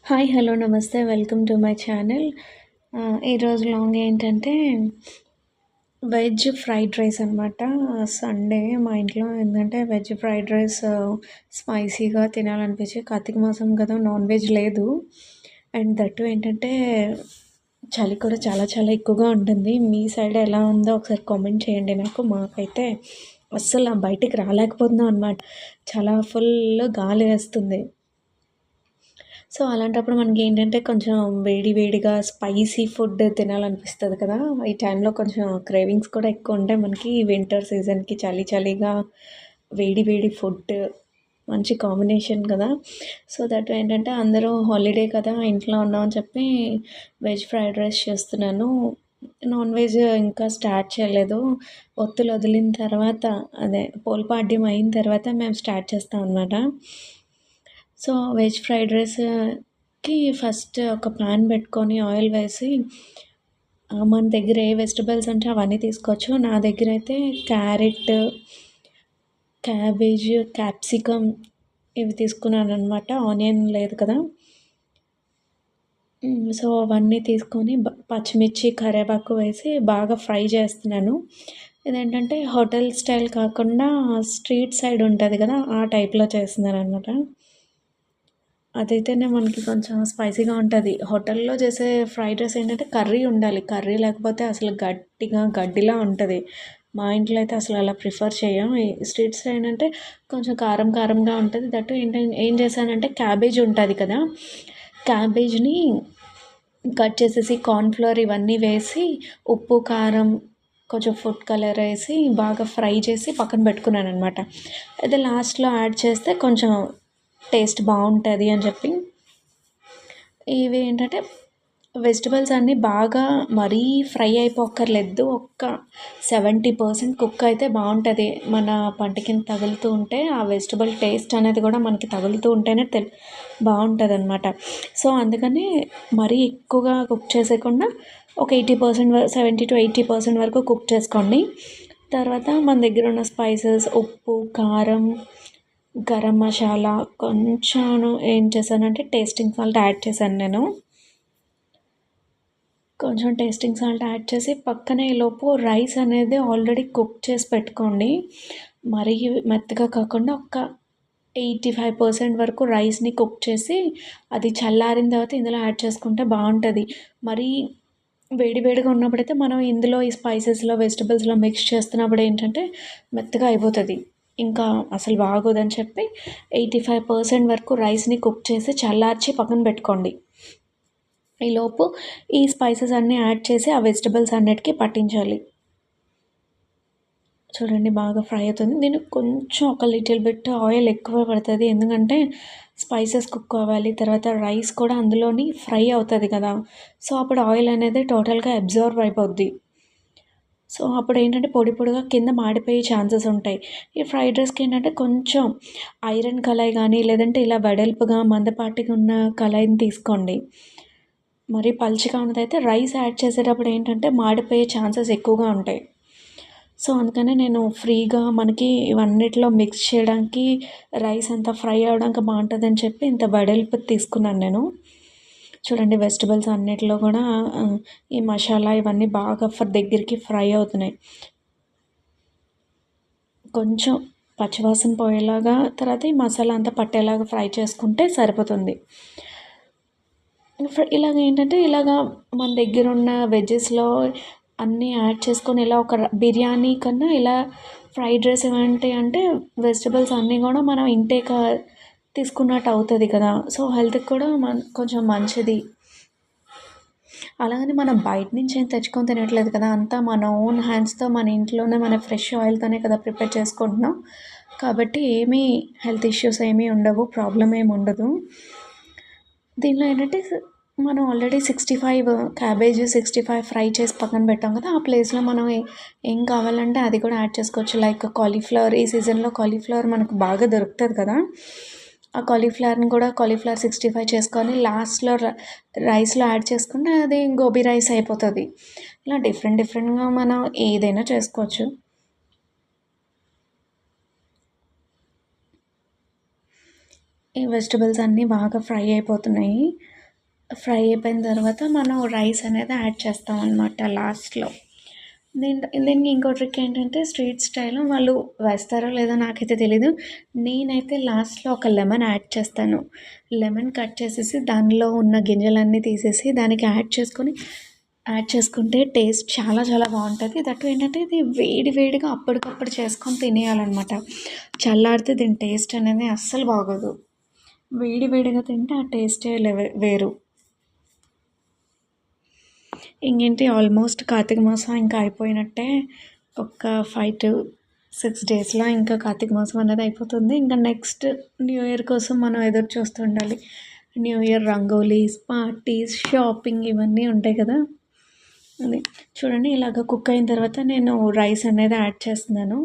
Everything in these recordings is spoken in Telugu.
హాయ్ హలో నమస్తే వెల్కమ్ టు మై ఛానల్. ఈరోజు లాంగ్ ఏంటంటే వెజ్ ఫ్రైడ్ రైస్ అనమాట. సండే మా ఇంట్లో ఏంటంటే వెజ్ ఫ్రైడ్ రైస్ స్పైసీగా తినాలనిపించి కార్తీక మాసం కదా నాన్ వెజ్ లేదు. అండ్ దట్టు ఏంటంటే చలి కూడా చాలా చాలా ఎక్కువగా ఉంటుంది. మీ సైడ్ ఎలా ఉందో ఒకసారి కామెంట్ చేయండి నాకు. మాకైతే అస్సలు బయటికి రాలేకపోతున్నాం అనమాట. చాలా ఫుల్ గాలి వేస్తుంది. సో, అలాంటప్పుడు మనకేంటంటే కొంచెం వేడి వేడిగా స్పైసీ ఫుడ్ తినాలనిపిస్తది కదా! ఈ టైంలో కొంచెం క్రేవింగ్స్ కూడా ఎక్కువుంటాయి మనకి. వింటర్ సీజన్‌కి చలి చలిగా వేడి వేడి ఫుడ్ మంచి కాంబినేషన్ కదా! సో, దట్ ఏంటంటే అందరూ హాలిడే కదా! ఇంట్లో ఉన్నామని చెప్పి వెజ్ ఫ్రైడ్ రైస్ చేస్తున్నాను. నాన్ వెజ్ ఇంకా స్టార్ట్ చేయలేదు. ఒత్తులు వదిలిన తర్వాత అదే పోల్పాడ్యం అయిన తర్వాత మేము స్టార్ట్ చేస్తాం అనమాట. సో, వెజ్ ఫ్రైడ్ రైస్‌కి ఫస్ట్ ఒక పాన్ పెట్టుకొని ఆయిల్ వేసి మన దగ్గర ఏ వెజిటబుల్స్ ఉంటే అవన్నీ తీసుకోవచ్చు. నా దగ్గరైతే క్యారెట్, క్యాబేజ్, క్యాప్సికమ్ ఇవి తీసుకున్నాననమాట. ఆనియన్ లేదు కదా! సో, అవన్నీ తీసుకొని పచ్చిమిర్చి, కరివేపాకు వేసి బాగా ఫ్రై చేస్తున్నాను. ఇదేంటంటే హోటల్ స్టైల్ కాకుండా స్ట్రీట్ సైడ్ ఉంటది కదా! ఆ టైప్‌లో చేస్తున్నాననమాట. అదైతేనే మనకి కొంచెం స్పైసీగా ఉంటది. హోటల్‌లో చేసే ఫ్రైడ్ రైస్ ఏంటంటే కర్రీ ఉండాలి. కర్రీ లేకపోతే అసలు గట్టిగా గడ్డిలా ఉంటది. మా ఇంట్లో అయితే అసలు అలా ప్రిఫర్ చేయం. ఈ స్ట్రీట్ సైడ్ అంటే కొంచెం కారం కారంగా ఉంటది. దట్టు ఏం చేశానంటే క్యాబేజ్ ఉంటది కదా! క్యాబేజ్‌ని కట్ చేసేసి కార్న్‌ఫ్లోర్ ఇవన్నీ వేసి ఉప్పు, కారం, కొంచెం ఫుడ్ కలర్ ఏసి బాగా ఫ్రై చేసి పక్కన పెట్టుకున్నాననమాట. అయితే లాస్ట్‌లో యాడ్ చేస్తే కొంచెం టేస్ట్ బావుంటది అని చెప్పి, ఇవి ఏంటంటే వెజిటబుల్స్ అన్నీ బాగా మరీ ఫ్రై అయిపోక్కర్లేదు. ఒక్క 70% కుక్ అయితే బావుంటది. మన పంట కింద తగులుతూ ఉంటే ఆ వెజిటబుల్ టేస్ట్ అనేది కూడా మనకి తగులుతూ ఉంటేనే బావుంటదనమాట. సో, అందుకని మరీ ఎక్కువగా కుక్ చేసేయకుండా ఒక 70-80% వరకు కుక్ చేసుకోండి. తర్వాత మన దగ్గర ఉన్న స్పైసెస్ ఉప్పు, కారం, గరం మసాలా, కొంచెం ఏం చేశానంటే టేస్టింగ్ సాల్ట్ యాడ్ చేశాను నేను. కొంచెం టేస్టింగ్ సాల్ట్ యాడ్ చేసి పక్కనే ఈలోపు రైస్ అనేది ఆల్రెడీ కుక్ చేసి పెట్టుకోండి. మరీ మెత్తగా కాకుండా ఒక 85% వరకు రైస్‌ని కుక్ చేసి అది చల్లారిన తర్వాత ఇందులో యాడ్ చేసుకుంటే బావుంటది. మరీ వేడి వేడిగా ఉన్నప్పుడైతే మనం ఇందులో ఈ స్పైసెస్‌లో, వెజిటబుల్స్‌లో మిక్స్ చేస్తున్నప్పుడు ఏంటంటే మెత్తగా అయిపోతది. ఇంకా అసలు బాగోదని చెప్పి 85% వరకు రైస్‌ని కుక్ చేసి చల్లార్చి పక్కన పెట్టుకోండి. ఈలోపు ఈ స్పైసెస్ అన్నీ యాడ్ చేసి ఆ వెజిటబుల్స్ అన్నిటికి పట్టించాలి. చూడండి బాగా ఫ్రై అవుతుంది. దీనికి కొంచెం ఒక లిటిల్ బిట్ ఆయిల్ ఎక్కువ పడతది. ఎందుకంటే స్పైసెస్ కుక్ అవ్వాలి. తర్వాత రైస్ కూడా అందులోని ఫ్రై అవుతది కదా! సో, అప్పుడు ఆయిల్ అనేది టోటల్‌గా అబ్జార్బ్ అయిపోద్ది. సో, అప్పుడేంటంటే పొడి పొడిగా కింద మాడిపోయే ఛాన్సెస్ ఉంటాయి. ఈ ఫ్రైడ్ రైస్‌కి ఏంటంటే కొంచెం ఐరన్ కళాయి గానీ, లేదంటే ఇలా వెడల్పుగా మందపాటిగా ఉన్న కళాయిని తీసుకోండి. మరి పలుచగా ఉన్నదైతే రైస్ యాడ్ చేసేటప్పుడు ఏంటంటే మాడిపోయే ఛాన్సెస్ ఎక్కువగా ఉంటాయి. సో, అందుకనే నేను ఫ్రీగా మనకి ఇవన్నిటిలో మిక్స్ చేయడానికి రైస్ అంతా ఫ్రై అవ్వడానికి బావుంటదని చెప్పి ఇంత వెడల్పుది తీసుకున్నాను నేను. చూడండి వెజిటబుల్స్ అన్నిటిలో కూడా ఈ మసాలా ఇవన్నీ బాగా దగ్గరికి ఫ్రై అవుతున్నాయి. కొంచెం పచ్చివాసన పోయేలాగా తర్వాత ఈ మసాలా అంతా పట్టేలాగా ఫ్రై చేసుకుంటే సరిపోతుంది. ఇలాగ ఏంటంటే ఇలాగా మన దగ్గరున్న వెజ్జెస్‌లో అన్నీ యాడ్ చేసుకొని ఇలా ఒక బిర్యానీ కన్నా ఇలా ఫ్రైడ్ రైస్ ఏంటి అంటే వెజిటబుల్స్ అన్నీ కూడా మనం ఇంటేక్ తీసుకున్నట్టు అవుతది కదా! సో, హెల్త్‌కి కూడా కొంచెం మంచిది. అలాగని మనం బయట నుంచి ఏం తెచ్చుకొని తినట్లేదు కదా! అంతా మన ఓన్ హ్యాండ్స్‌తో మన ఇంట్లోనే మన ఫ్రెష్ ఆయిల్‌తోనే కదా ప్రిపేర్ చేసుకుంటున్నాం. కాబట్టి ఏమీ హెల్త్ ఇష్యూస్ ఏమీ ఉండవు. ప్రాబ్లమ్ ఏమి ఉండదు. దీనిలో ఏంటంటే మనం ఆల్రెడీ 65 క్యాబేజ్ 65 ఫ్రై చేసి పక్కన పెట్టాం కదా! ఆ ప్లేస్‌లో మనం ఏం కావాలంటే అది కూడా యాడ్ చేసుకోవచ్చు. లైక్ కాలీఫ్లవర్ ఈ సీజన్‌లో కాలీఫ్లవర్ మనకు బాగా దొరుకుతది కదా! ఆ కాలీఫ్లవర్‌ని కూడా కాలీఫ్లవర్ 65 చేసుకొని లాస్ట్‌లో రైస్‌లో యాడ్ చేసుకుంటే అది గోబీ రైస్ అయిపోతది. ఇలా డిఫరెంట్ డిఫరెంట్‌గా మనం ఏదైనా చేసుకోవచ్చు. ఈ వెజిటబుల్స్ అన్నీ బాగా ఫ్రై అయిపోతున్నాయి. ఫ్రై అయిపోయిన తర్వాత మనం రైస్ అనేది యాడ్ చేస్తాం అనమాట లాస్ట్లో. దీనికి ఇంకో ట్రిక్ ఏంటంటే స్ట్రీట్ స్టైల్‌లో వాళ్ళు వేస్తారో లేదో నాకైతే తెలీదు. నేనైతే లాస్ట్‌లో ఒక లెమన్ యాడ్ చేస్తాను. లెమన్ కట్ చేసేసి దానిలో ఉన్న గింజలన్నీ తీసేసి దానికి యాడ్ చేసుకుంటే టేస్ట్ చాలా చాలా బావుంటది. దట్టు ఏంటంటే ఇది వేడి వేడిగా అప్పటికప్పుడు చేసుకొని తినేయాలనమాట. చల్లారితే దీని టేస్ట్ అనేది అస్సలు బాగోదు. వేడి వేడిగా తింటే ఆ టేస్టే వేరు. ఇంకేంటి ఆల్మోస్ట్ కార్తీక మాసం ఇంకా అయిపోయినట్టే. ఒక 5-6 డేస్‌లో ఇంకా కార్తీక మాసం అనేది అయిపోతుంది. ఇంకా నెక్స్ట్ న్యూ ఇయర్ కోసం మనం ఎదురు చూస్తూ ఉండాలి. New year rangolis, parties, shopping ఇవన్నీ ఉంటాయి కదా! అది. చూడండి ఇలాగ కుక్ అయిన తర్వాత నేను రైస్ అనేది యాడ్ చేస్తున్నాను.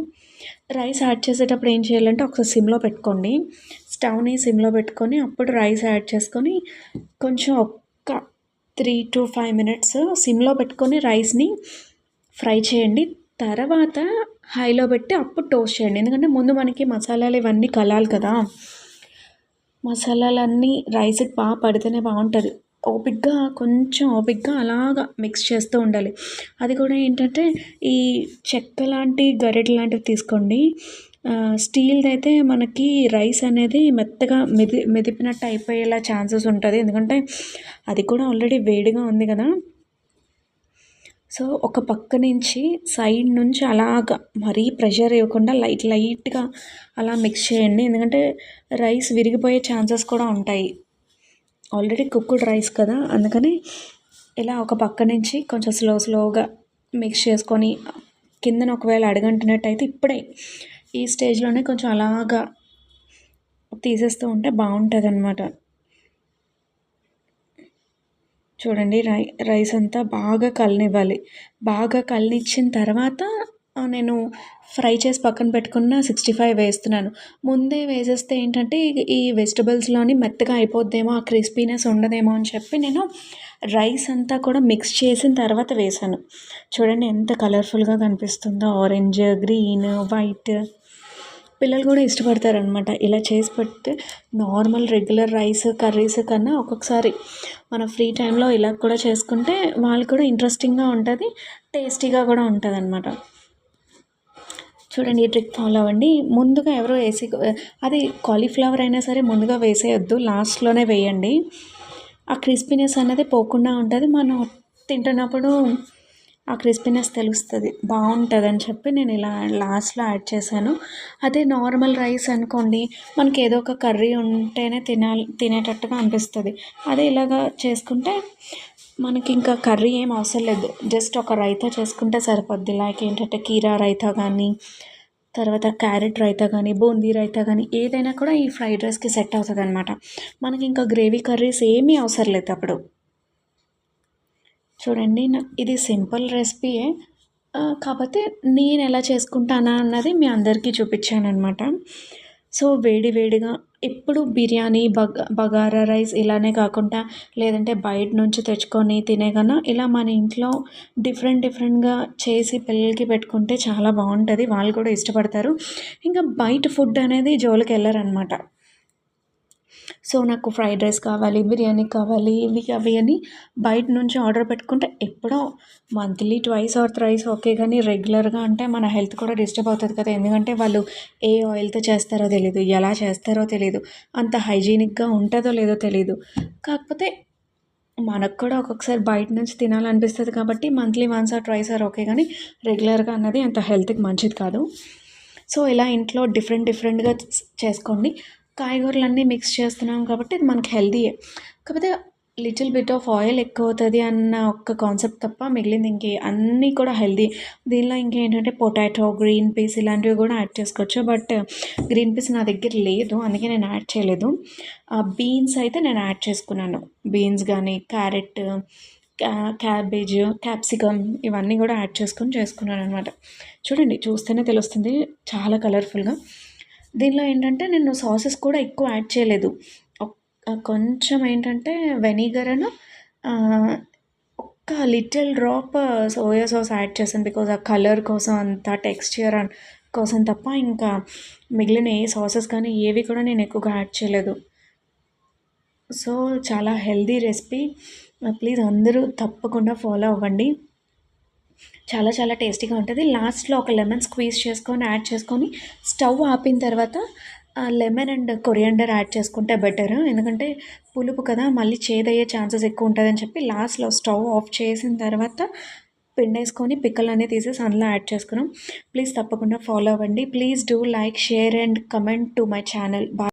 రైస్ యాడ్ చేసేటప్పుడు ఏం చేయాలంటే ఒకసారి సిమ్‌లో పెట్టుకోండి. స్టవ్‌ని సిమ్‌లో పెట్టుకొని అప్పుడు రైస్ యాడ్ చేసుకొని కొంచెం ఒక్క 3-5 మినిట్స్ సిమ్‌లో పెట్టుకొని రైస్‌ని ఫ్రై చేయండి. తర్వాత హైలో పెట్టి అప్పుడు టోస్ట్ చేయండి. ఎందుకంటే ముందు మనకి మసాలాలు ఇవన్నీ కలాలి కదా! మసాలాలన్నీ రైస్‌కి పడితేనే బావుంటది. కొంచెం ఓపికగా అలాగా మిక్స్ చేస్తూ ఉండాలి. అది కూడా ఏంటంటే ఈ చెక్క లాంటి గరిటె లాంటివి తీసుకోండి. స్టీల్‌దయితే మనకి రైస్ అనేది మెత్తగా మెదిపినట్టు అయిపోయేలా ఛాన్సెస్ ఉంటది. ఎందుకంటే అది కూడా ఆల్రెడీ వేడిగా ఉంది కదా! సో, ఒక పక్క నుంచి సైడ్ నుంచి అలాగా మరీ ప్రెషర్ ఇవ్వకుండా లైట్‌గా అలా మిక్స్ చేయండి. ఎందుకంటే రైస్ విరిగిపోయే ఛాన్సెస్ కూడా ఉంటాయి. ఆల్రెడీ కుక్డ్ రైస్ కదా! అందుకని ఇలా ఒక పక్క నుంచి కొంచెం స్లోగా మిక్స్ చేసుకొని కిందన ఒకవేళ అడుగంటినట్టయితే ఇప్పుడే ఈ స్టేజ్‌లోనే కొంచెం అలాగా తీసేస్తూ ఉంటే బావుంటదనమాట. చూడండి రైస్ అంతా బాగా కలనివ్వాలి. బాగా కలనిచ్చిన తర్వాత నేను ఫ్రై చేసి పక్కన పెట్టుకున్న 65 వేస్తున్నాను. ముందే వేసేస్తే ఏంటంటే ఈ వెజిటబుల్స్‌లోని మెత్తగా అయిపోద్దేమో, ఆ క్రిస్పీనెస్ ఉండదేమో అని చెప్పి నేను రైస్ అంతా కూడా మిక్స్ చేసిన తర్వాత వేశాను. చూడండి ఎంత కలర్‌ఫుల్‌గా కనిపిస్తుందో ఆరెంజ్, గ్రీన్, వైట్. పిల్లలు కూడా ఇష్టపడతారనమాట. ఇలా చేసి పెడితే నార్మల్ రెగ్యులర్ రైస్, కర్రీస్ కన్నా ఒక్కొక్కసారి మన ఫ్రీ టైంలో ఇలా కూడా చేసుకుంటే వాళ్ళకి కూడా ఇంట్రెస్టింగ్‌గా ఉంటది. టేస్టీగా కూడా ఉంటదనమాట. చూడండి ఈ ట్రిక్ ఫాలో అవ్వండి. ముందుగా ఎవరో అది కాలీఫ్లవర్ అయినా సరే ముందుగా వేసేయొద్దు. లాస్ట్‌లోనే వేయండి. ఆ క్రిస్పీనెస్ అనేది పోకుండా ఉంటది. మనం తింటున్నప్పుడు ఆ క్రిస్పీనెస్ తెలుస్తది. బావుంటదని చెప్పి నేను ఇలా లాస్ట్‌లో యాడ్ చేశాను. అదే నార్మల్ రైస్ అనుకోండి, మనకి ఏదో ఒక కర్రీ ఉంటేనే తినేటట్టుగా అనిపిస్తది. అదే ఇలాగా చేసుకుంటే మనకి ఇంకా కర్రీ ఏం అవసరం లేదు. జస్ట్ ఒక రైతా చేసుకుంటే సరిపోద్ది. లైక్ ఏంటంటే కీరా రైతా కానీ, తర్వాత క్యారెట్ రైతా కానీ, బూందీ రైతా కానీ ఏదైనా కూడా ఈ ఫ్రైడ్ రైస్‌కి సెట్ అవుతదనమాట. మనకి ఇంకా గ్రేవీ కర్రీస్ ఏమీ అవసరం లేదు అప్పుడు. చూడండి ఇది సింపుల్ రెసిపీయే. కాపోతే నేనెలా చేసుకుంటానా అన్నది మీ అందరికీ చూపిచ్చాననమాట. సో, వేడి వేడిగా ఎప్పుడు బిర్యానీ, బగారా రైస్ ఇలానే కాకుండా లేదంటే బయట నుంచి తెచ్చుకొని తినే కన్నా ఇలా మన ఇంట్లో డిఫరెంట్‌గా చేసి పిల్లలకి పెట్టుకుంటే చాలా బావుంటది. వాళ్ళు కూడా ఇష్టపడతారు. ఇంకా బయట ఫుడ్ అనేది జోలికెళ్ళరనమాట. సో, నాకు ఫ్రైడ్ రైస్ కావాలి, బిర్యానీ కావాలి, ఇవి అవి అని బయట నుంచి ఆర్డర్ పెట్టుకుంటే ఎప్పుడో monthly twice or thrice okay. కానీ రెగ్యులర్‌గా అంటే మన హెల్త్ కూడా డిస్టర్బ్ అవుతది కదా! ఎందుకంటే వాళ్ళు ఏ ఆయిల్‌తో చేస్తారో తెలీదు, ఎలా చేస్తారో తెలీదు, అంత హైజీనిక్‌గా ఉంటదో లేదో తెలీదు. కాకపోతే మనకు కూడా ఒక్కొక్కసారి బయట నుంచి తినాలనిపిస్తది కాబట్టి monthly once or twice or okay. కానీ రెగ్యులర్‌గా అన్నది అంత హెల్త్‌కి మంచిది కాదు. సో, ఇలా ఇంట్లో డిఫరెంట్‌గా చేసుకోండి. కాయగూరలన్నీ మిక్స్ చేస్తున్నాం కాబట్టి ఇది మనకి హెల్తీయే. కాకపోతే లిటిల్ బిట్ ఆఫ్ ఆయిల్ ఎక్కువవుతది అన్న ఒక్క కాన్సెప్ట్ తప్ప మిగిలింది అన్నీ కూడా హెల్తీ. దీనిలో ఇంకేంటంటే పొటాటో, గ్రీన్ పీస్ ఇలాంటివి కూడా యాడ్ చేసుకోవచ్చు. బట్ గ్రీన్ పీస్ నా దగ్గర లేదు. అందుకే నేను యాడ్ చేయలేదు. బీన్స్ అయితే నేను యాడ్ చేసుకున్నాను. బీన్స్ గానీ, క్యారెట్, క్యాబేజ్, క్యాప్సికమ్ ఇవన్నీ కూడా యాడ్ చేసుకున్నాననమాట. చూడండి చూస్తేనే తెలుస్తుంది చాలా కలర్‌ఫుల్‌గా. దీనిలో ఏంటంటే నేను సాసెస్ కూడా ఎక్కువ యాడ్ చేయలేదు. కొంచెం ఏంటంటే వెనిగరను ఒక్క little drop soya sauce add చేశాను. బికాజ్ ఆ కలర్ కోసం అంత టెక్స్చర్ కోసం తప్ప ఇంకా మిగిలిన ఏ సాసెస్ కానీ ఏవి కూడా నేను ఎక్కువగా యాడ్ చేయలేదు. సో చాలా హెల్దీ రెసిపీ. ప్లీజ్ అందరూ తప్పకుండా ఫాలో అవ్వండి. చాలా చాలా టేస్టీగా ఉంటుంది. లాస్ట్‌లో ఒక లెమన్ స్క్వీజ్ చేసుకొని యాడ్ చేసుకొని స్టవ్ ఆపిన తర్వాత లెమన్ అండ్ కొరియాండర్ యాడ్ చేసుకుంటే బెటర్. ఎందుకంటే పులుపు కదా! మళ్ళీ చేదయ్యే ఛాన్సెస్ ఎక్కువ ఉంటదని చెప్పి లాస్ట్‌లో స్టవ్ ఆఫ్ చేసిన తర్వాత పిండేసుకొని పిక్కలన్నీ తీసేసి అందులో యాడ్ చేసుకున్నాం. ప్లీజ్ తప్పకుండా ఫాలో అవ్వండి. Please do like, share and comment to my channel. Bye.